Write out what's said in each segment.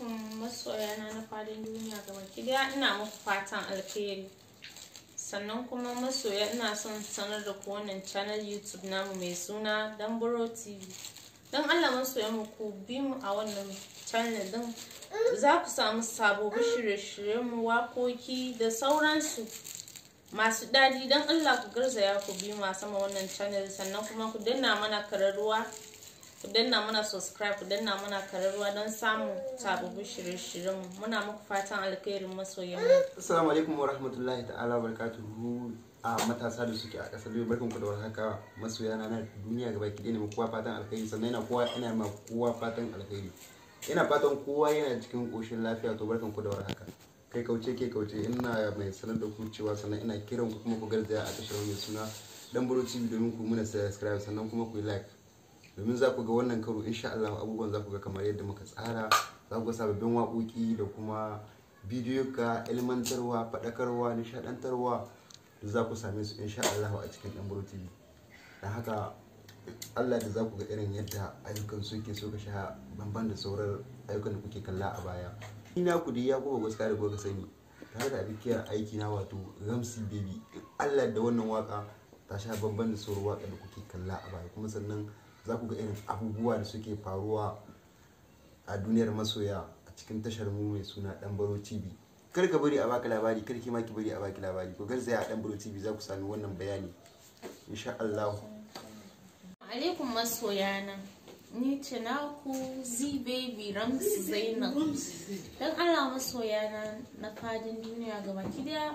alaikum masoyana na fadin duniya gabaki daya, ina muku fatan alkhairi. Sannan kuma masoya, ina son sanar da ku wannan channel YouTube namu mai suna Damburo TV. Don Allah masoya mu ku bi mu a wannan channel din, za ku samu sababbin shirye-shiryen mu, waƙoƙi da sauransu masu daɗi. Don Allah ku garzaya ku bi mu a sama wannan channel, sannan kuma ku danna mana kararruwa, ku danna mana subscribe, ku danna mana kararruwa don samun sababbin shirye-shiryen mu. Muna muku fatan alkhairin masoyan mu. Assalamu alaikum wa rahmatullahi ta'ala wa barakatuhu. A matasa da suke a ƙasar yau, barkanku da warhaka masoya na duniya gaba ki ne kowa fatan alkhairi, sannan ina ma kowa fatan alkhairi. Ina fatan kowa yana cikin ƙoshin lafiya. To barkanku da warhaka. Kai kauce ke kauce, ina mai sanar da ku cewa sannan ina kiran ku kuma ku garzaya a tashar mai suna Damburo TV domin ku muna subscribe, sannan kuma ku yi like, domin za ku ga wannan karo insha Allah abubuwan za ku ga kamar yadda muka tsara. Za ku ga sababbin waƙoƙi da kuma bidiyo ka ilmantarwa, faɗakarwa, nishaɗantarwa, za ku same su insha Allah a cikin Damburo TV. Da haka Allah da za ku ga irin yadda ayyukan suke so ka sha bamban da sauran ayyukan da kuke kalla a baya. Ina ku dai ya kuma gaskiya da kuka sani tare da abikiyar aiki na wato Ramsey Baby. Allah da wannan waka ta sha bamban da sauran waka da kuke kalla a baya, kuma sannan za ku ga irin abubuwa da suke faruwa a duniyar masoya a cikin tashar mu mai suna Damburo TV. Kar ka bari a baka labari, kar ki ma ki bari a baki labari. Ko garzaya a Damburo TV za ku sami wannan bayani insha Allah. Alaikum masoyana, ni ce naku Z Baby Ramsey Zainab. Don Allah masoyana na fadin duniya gabaki daya,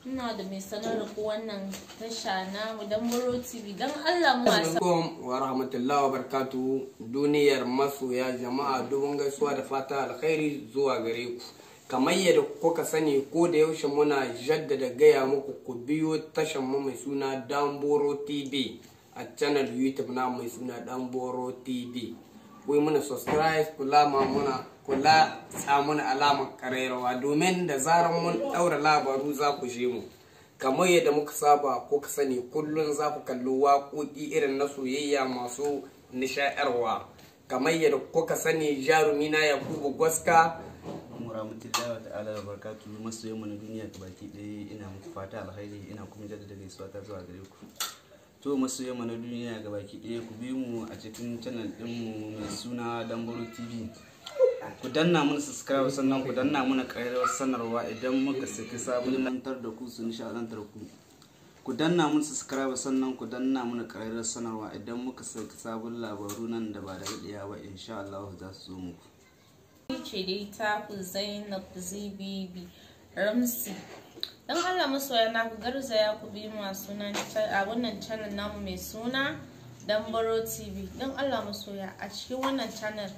ina da mai sanar da ku wannan tasha namu Damburo TV. Don Allah mu wasa. Assalamu wa rahmatullahi wa barakatuhu. Duniyar masoya jama'a, dubun gaisuwa da fata alkhairi zuwa gare ku. Kamar yadda kuka sani, ko da yaushe muna jaddada gaya muku ku biyo tashan mu mai suna Damburo TV a channel YouTube na mai suna Damburo TV. Ku yi muna subscribe, kula muna alamar karairawa domin da zarar mun daura labaru za ku je mu. Kamar yadda muka saba kuka sani, kullum za ku kalli waƙoƙi irin na soyayya masu nishaɗarwa. Kamar yadda kuka sani, jarumi na Yakubu Gwaska. Rahmatullahi wa ta'ala wa barakatuhu. Masoyan mu na duniya gabaki ɗaya, ina muku fata alkhairi, ina kuma jaddada gaisuwa ta zuwa gare ku. To masoyan mu na duniya gabaki ɗaya, ku bi mu a cikin channel din mu mai suna Damburo TV. Ku danna mana subscribe, sannan ku danna mana ƙararrawar sanarwa idan muka saki sabon lantar da ku su nishaɗantar ku. Ku danna mana subscribe, sannan ku danna mana ƙararrawar sanarwa idan muka saki sabon labaru nan da ba da daɗewa ba insha Allah za su zo muku. Ce dai ta ku Zainab Z Baby Ramsey. Don Allah masoyana ku garzaya ku bi mu a wannan channel namu mai suna Damburo TV. Don Allah masoya, a cikin wannan channel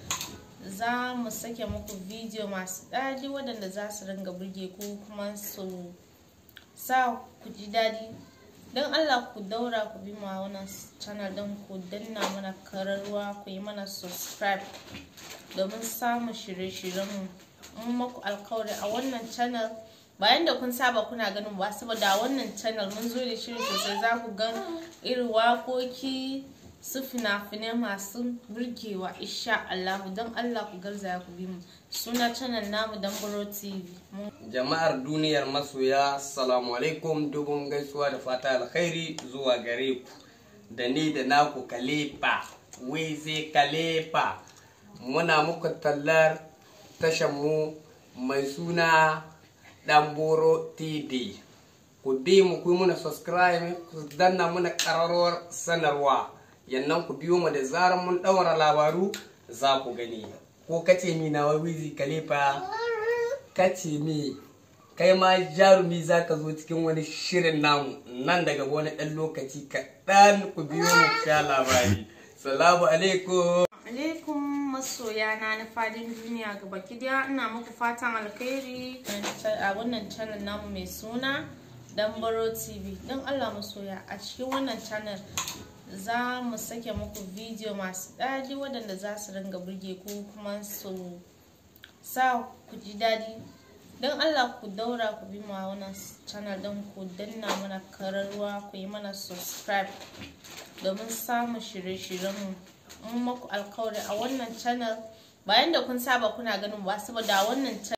za mu sake muku bidiyo masu daɗi waɗanda za su ringa burge ku kuma su sa ku ji daɗi. Don Allah ku daura ku bi mu a wannan channel don ku danna mana kararruwa, ku yi mana subscribe domin samun shirye-shiryenmu. Mun maku alkawari a wannan channel, bayan da kun saba kuna ganin ba, saboda a wannan channel mun zo da shirin sosai. Za ku ga irin waƙoƙi su fina-finai masu burgewa insha Allah. Don Allah ku garzaya ku bi mu, suna channel namu Damburo TV. Jama'ar duniyar masoya, assalamu alaikum, dubun gaisuwa da fata alkhairi zuwa gare ku. Da ni da naku Khalifa, Wizi Khalifa. Muna muku tallar tashan mu mai suna Damburo TV. Ku bi mu, ku muna subscribe, ku danna muna ƙararrawar sanarwa, yannan ku biyo mu da zarar mun ɗaura labaru za ku gani. Ko kace mi na Wizi Khalifa, kace mi kai ma jarumi za ka zo cikin wani shirin namu nan daga wani ɗan lokaci kaɗan. Ku biyo mu sha labari. Salamu alaikum. Alaikum masoyana na fadin duniya gabaki daya, ina muku fatan alkhairi a wannan channel namu mai suna Damburo TV. Don Allah masoya, a cikin wannan channel za mu sake muku bidiyo masu daɗi waɗanda za su ringa burge ku kuma su sa ku ji daɗi. Don Allah ku daura ku bi mu a wannan channel don ku danna mana kararruwa, ku yi mana subscribe domin samun shirye-shiryenmu. Mun maku alkawari a wannan channel, bayan da kun saba kuna ganin ba saboda wannan